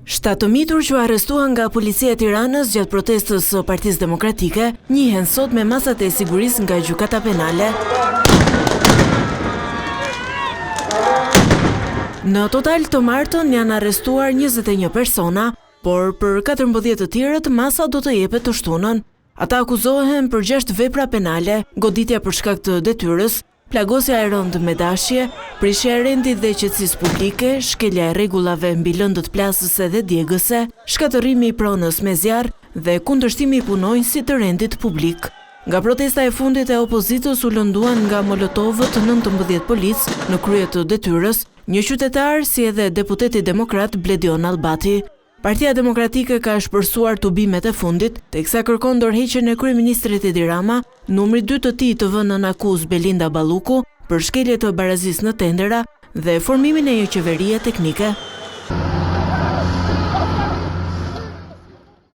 Shtatë mitur që arrestuan nga policia e Tiranës gjatë protestës së Partisë Demokratike njihen sot me masat e sigurisë nga gjykata penale. Në total të martën janë arrestuar 21 persona, por për 14 të tjerët masa do të jepet të shtunën. Ata akuzohen për 6 vepra penale: goditja për shkak të detyrës, plagosja e rëndë me dashje, prishja e rendit dhe qetësisë publike, shkelja e rregullave mbi lëndët plasëse dhe djegëse, shkatërrimi i pronës me zjarr dhe kundërshtimi i punonjësit të rendit publik. Nga protesta e fundit e opozitës u lënduan nga molotovët 19 polic në krye të detyrës, një qytetar si edhe deputeti demokrat Bledion Albati. Partia Demokratike ka shpërsuar tubimet e fundit, teksa kërkon dorëheqjen e kryeministrit Edi Rama, numri 2 të tij të vënë në akuzë Belinda Balluku për shkelje të barazisë në tendera dhe formimin e një qeverie teknike.